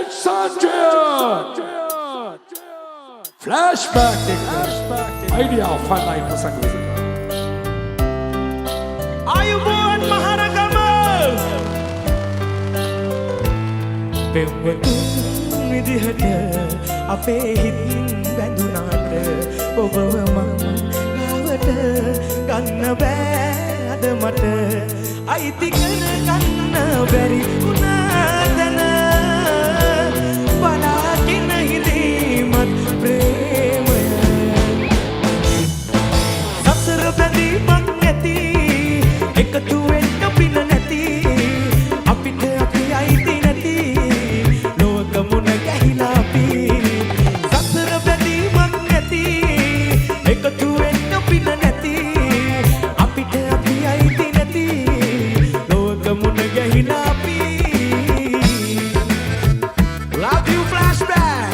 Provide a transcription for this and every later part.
Sanjay flashback idea of fun night ප්‍රසංග විදිහට ආයුබෝවන් මහරගම පෙම්වතුන් විදිහට අපේ හිත් බැඳුනාට ඔබව මම ගාවට ගන්න බෑ අද මට අයිති කර ගන්න බැරි වුණාදන බලාගෙන හිඳීමත් ප්‍රේමය සසර බැඳීමක් නැති එකතු වෙන්න පින නැති අපිට අපි අයිති නැති ලෝක මුණ ගැහිලා අපි සසර බැඳීමක් නැති එකතු වෙන්න පින නැති අපිට අපි අයිති නැති ලෝක මුණ ගැහිලා අපි love you flashback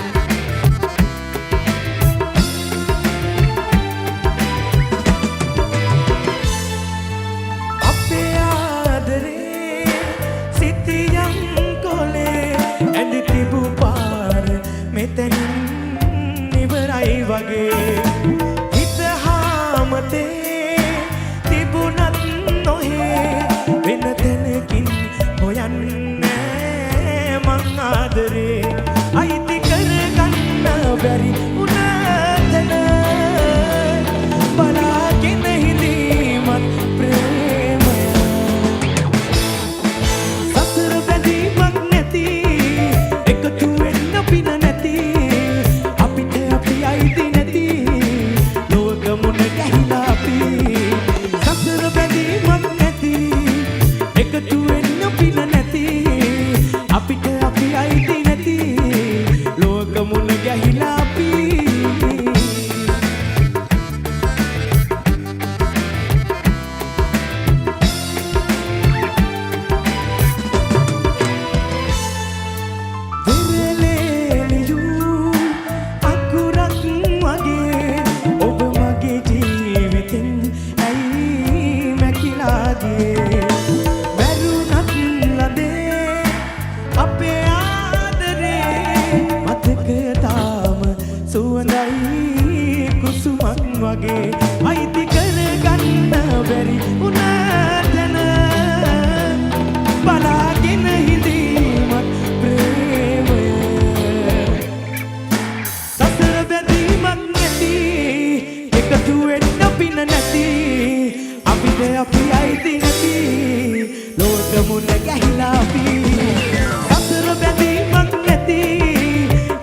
අපේ ආදරේ සිටියම් කොලේ ඇඳි තිබු පාර මෙතනින් ඉවරයි වගේ හිත හාමතේ තිබුණත් නොහේ වෙන තැනකින් හොයන්නේ මං ආදරේ අයිති කරගන්න බැරි උනාතන බලාගෙන හිඳීමත් ප්‍රේමය සසර බැඳීමක් නැති එකතු වෙන්න පින නැති අපිට අපි අයිති නැති ලෝක මුණ ගැහිලා අපි සසර බැඳීමක් නැති එකතු වෙන්න පින නැති අපිට අපි අයිති නැති ලෝක මුණ ගැහිලා අපි විරලේලියු අකුරක් වගේ ඔබ මගේ ජීවිතෙන් ඇයි මැකිලා ගියේ වැරුණත් ලදේ අපේ ආදරේ මතක තාම සුවඳයි කුසුමක් වගේ අයිති කරගන්න බැරි උනාතන බලාගෙන හිඳීමත් ප්‍රේමය සසර බැඳීමක් නැති එකතු වෙන්න පින නැති අපිට අපි අයිති නැති ලෝක මුණ ගැහිලා අපි සසර බැඳීමක් නැති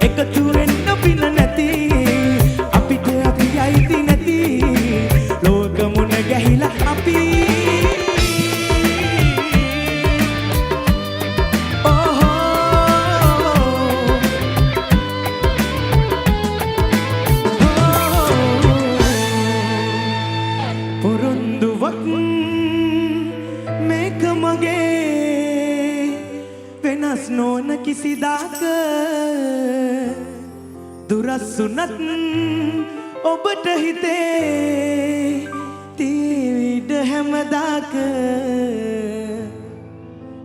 එකතු වෙන්න පින නැති අපිට අපි අයිති නැති ලෝක මුණ ගැහිලා අපි පොරොන්දුවක් මේක මගේ වෙනස් නොවන කිසිදාක දුරස්සුනත් ඔබට හිතේ තීවිඩ හැමදාක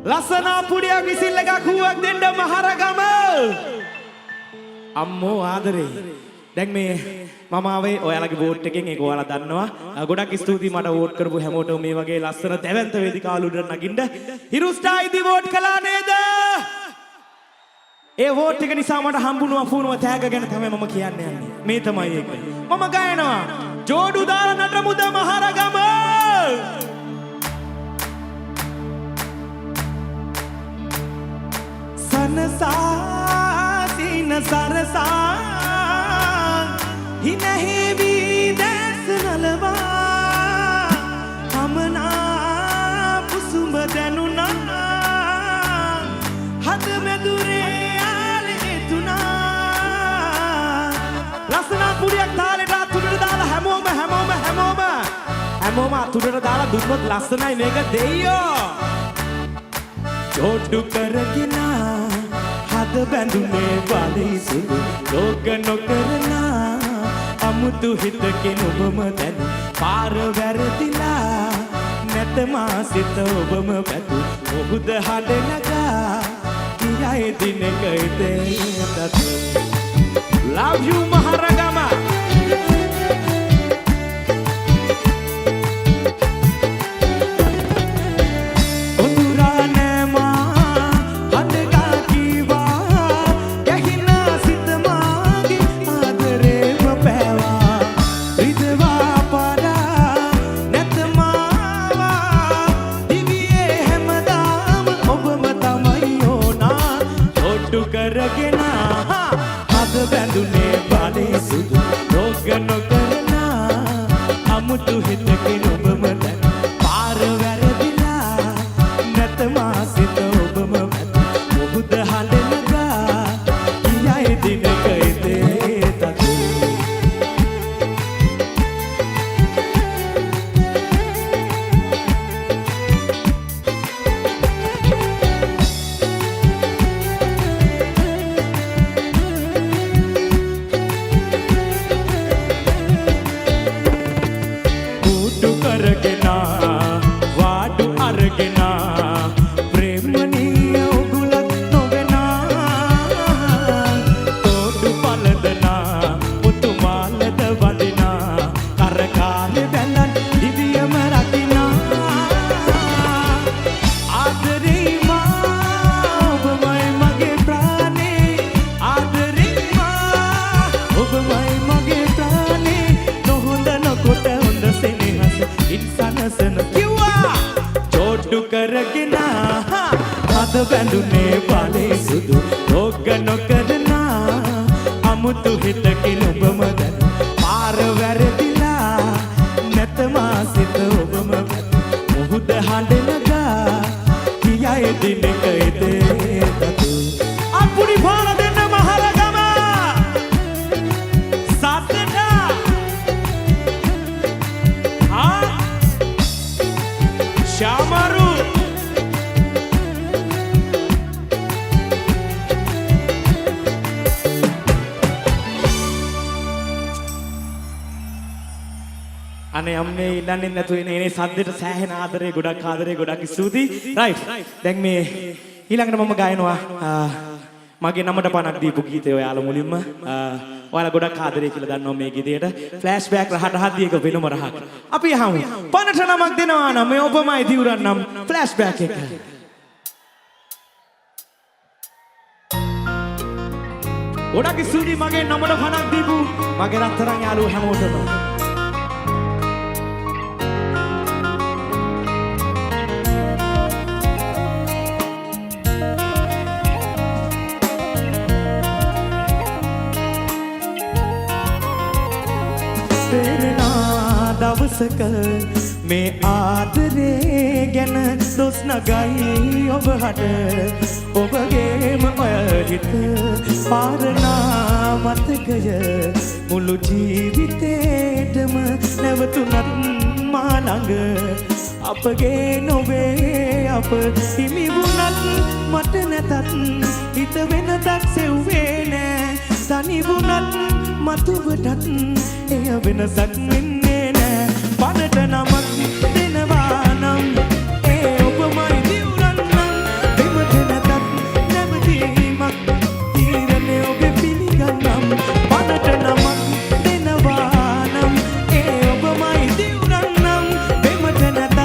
ලස්සනා පුඩියක් විසිල්ල එකක් හුවක් දෙන්න මහරගම අම්මෝ ආදරේ දැන් මේ මම ආවේ ඔයාලගේ වෝට් එකෙන් ඒක ඔයාලා දන්නවා ගොඩක් ස්තුතියි මට වෝට් කරපු හැමෝටම මේ වගේ ලස්සන දැවැන්ත වේදිකාවල උඩට නගින්න හිරුස්ටා ඉදි වෝට් කළා නේද ඒ වෝට් එක නිසා මට හම්බුණු අපූර්ව තෑග ගැන තමයි මම කියන්න යන්නේ මේ තමයි ඒක මම ගයනවා ජෝඩු දාලා නටමුද මහරගම සනසා සින සරසා හිනහෙවි දැස් නලවා හමනා පුසුඹ දැනුනා හද මෙදුරේ ආලේ තුනා ලස්සනා පුඩියක් තාලෙට අතුරට දාලා හැමෝම අතුරට දාලා දුන්නොත් ලස්සනයි මේක දෙයියෝ ජෝඩු කරගෙන හද බැඳුනේ බලයිසුදු ලෝක නොකරනා අමුතු හිතකින් ඔබම දැන පාර වැරදිලා නැත මා සිත ඔබම පැතු ඔහුද හඬ නගා කියායි දිනක ඉතේටත් love you Maharagama බැඳුනේ බලේ සුදු රෝග නොකරනා අමුතු හිතකින් ඔබම දැන් පාර වැරදිලා නැත මාසිත ඔබම මැද මොහොත හඬනගා කියායි දිනක ඉතේටත් බැඳුනේ බලේ සුදු රෝග නොකරනා අමුතු හිතකින් ඔබම දැන් පාර වැරදිලා නැත මාසිත ඔබම මැද මොහොත හඬනගා කියායි දිනක ඉතේටත් අපුඩි පාර දෙන්න මහරගම සද්දට ශාමරු අනේ අම්මේ ඉල්ලන්නේ නැතු එනේ සද්දෙට සෑහෙන ආදරේ ගොඩක් ස්තුතියි රයිට් දැන් මේ ඊළඟට මම ගායනවා මගේ නමට පණක් දීපු ගීතය ඔයාලා මුලින්ම ඔයාලා ගොඩක් ආදරේ කියලා දන්නවා මේ ගීතයට ෆ්ලෑෂ් බෑක් රහට එක වෙනම රහක් අපි අහමු පණට නමක් දෙනවා නම් මේ ඔබමයි දිවුරන් නම් ෆ්ලෑෂ් බෑක් එක ගොඩක් ස්තුතියි මගේ නමට පණක් දීපු මගේ රත්තරන් යාළුවෝ හැමෝටම දවසක මේ ආදරේ ගැන දොස් නගයි ඔබට ඔබගේම ඔයහිත පාරනා මතකය මුළු ජීවිතේටම නැවතුනත් මා ළඟ අපගේ නොවේ අප හිමි වුණත් මට නැතත් හිත වෙනදක් සෙව්වේ නෑ තනි වුණත් මතුවටත් එය වෙනසක් වෙන්නේ නෑ පනට නමක් දෙනවා නම් ඒ ඔබමයි දිවුරන් නම් දෙමට නැතත් නැවතීමක් තීරණය ඔබ පිළිගන්නම් පනට නමක් දෙනවා නම් ඒ ඔබමයි දිවුරන් නම් දෙමට නැතත්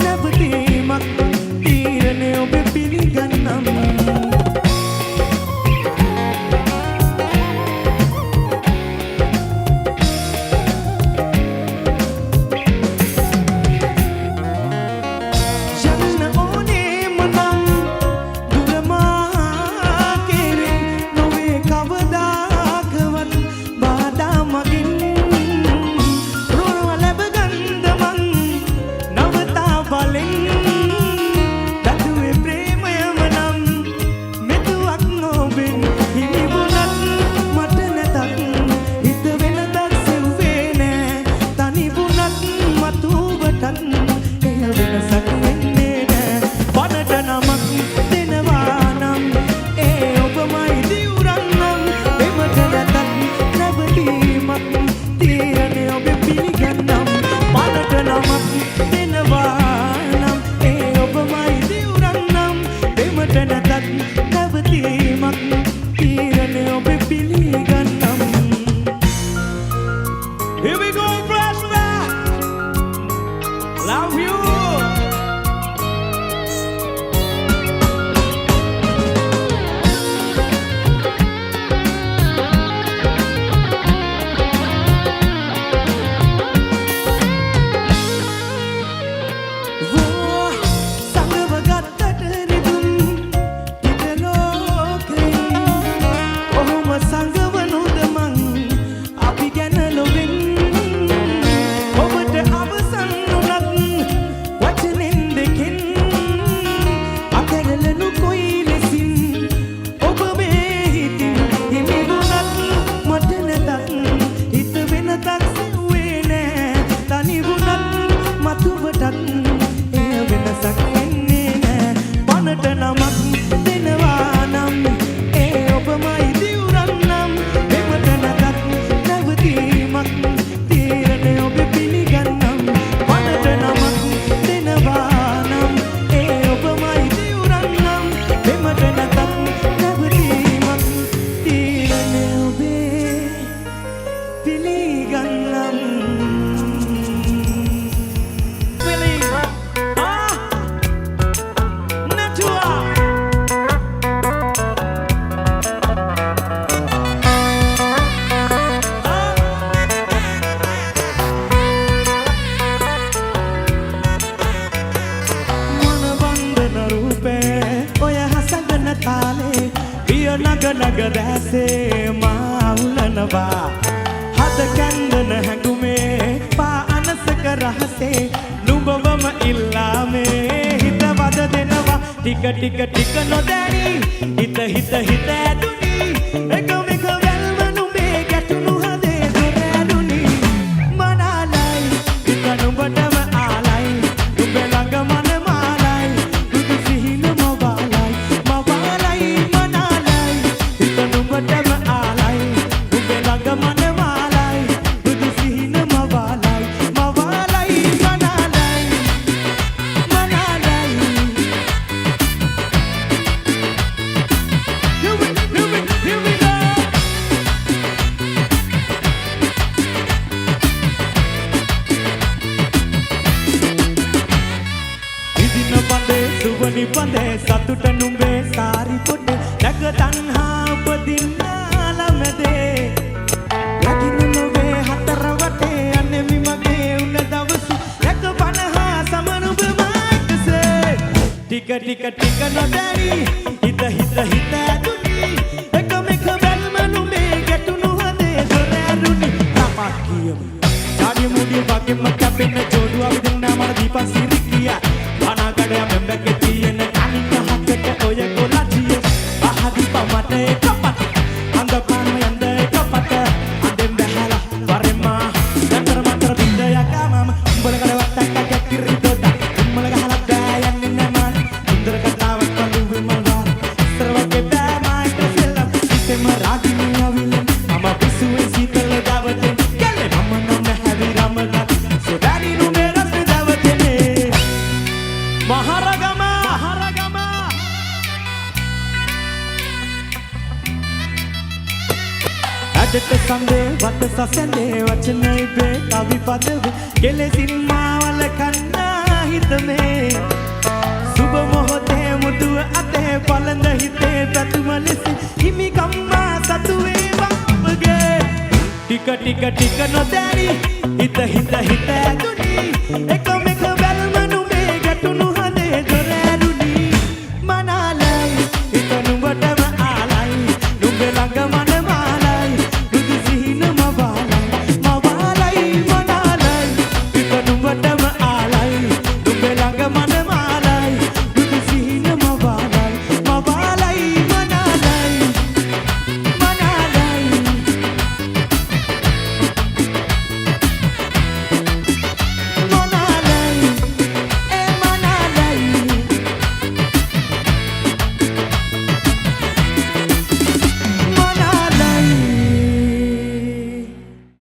නැවතීමක් තීරණය ඔබ පිළිගන්නම් never නග නග දැසේ මා උලනවා හද කන්දන හැඟුමේ පා අනසක රහසේ නුඹවම ඉල්ලාමේ හිත වද දෙනවා ටික ටික ටික නොදැනි හිත හිත හිත ඇදුනි එකම එක වැල්ම නුඹේ ගැටුණු හදේ දොර ඇදුනි මනාලයි හිත නුඹටම ආලයි නුඹ ළඟ මන මාලයි දුදු සිහින මවාලයි මවාලයි මනාලයි හිත නුඹටම ආලයි නුඹ ළඟ මන මාලයි දුදු සිහින මවාලයි මවාලයි මනාලයි මනාලයි Here we go. ඉදින පඳේ සුවනි පඳේ සතුට නුඹේ සාරි පොටේ නැග තණ්හා උපදින්නා ළමදේ ලකින නොවේ හතර වටේ අනෙමි මගේ උන දවස නැග 50 සමනුඹ මාකසේ ටික ටික ටික නොදැනි හිත හිත හිත ඇදුනි එකම එක බැල්ම නුඹේ ගැටුණු හදේ දොර ඇරුනි තපක් කියමු ජාඩිය මුඩිය වගේම කැපෙන ජෝඩුව විදින්න මට දීපන් සිරිකියා අනාගඩය මෙම්බගේ තියෙන කණික හකට ඔය කොලටිය අහදි පමට එකපට අංගපාන යන්ද එකපට අදෙන් බහැලා වරෙමා යන්තර මන්තර බින්දයක් මම උඹල කඩවත්තක් කැකිරි දොඩ උඹල ගහලා බෑ යන්නේ නැමන් සුන්දර කතාවක් කඳු විමල් ඉතරවගේ බෑ මායිට සෙල්ලම් ඉතෙම රාගිනී අවිලෙන් මම පිසුවේ සීතල දවතෙන් කැලේ මම නම් හැවි රමගත් සොඩානි නුඹේ රස දවතේ මහරගම ඇදට සඳේ වත සසඳේ වචනයි බේ කවි පදවේ කෙලෙසින් මාවල කන්නා හිතමේ සුබ මොහොතේ මුදුව අතේ පළඳ හිතේ පැතුම ලෙස හිමිකම්මා සතු වේවා ඔබගේ ටික ටික ටික නොදැනි හිත හිත හිත ඇදුනි එකම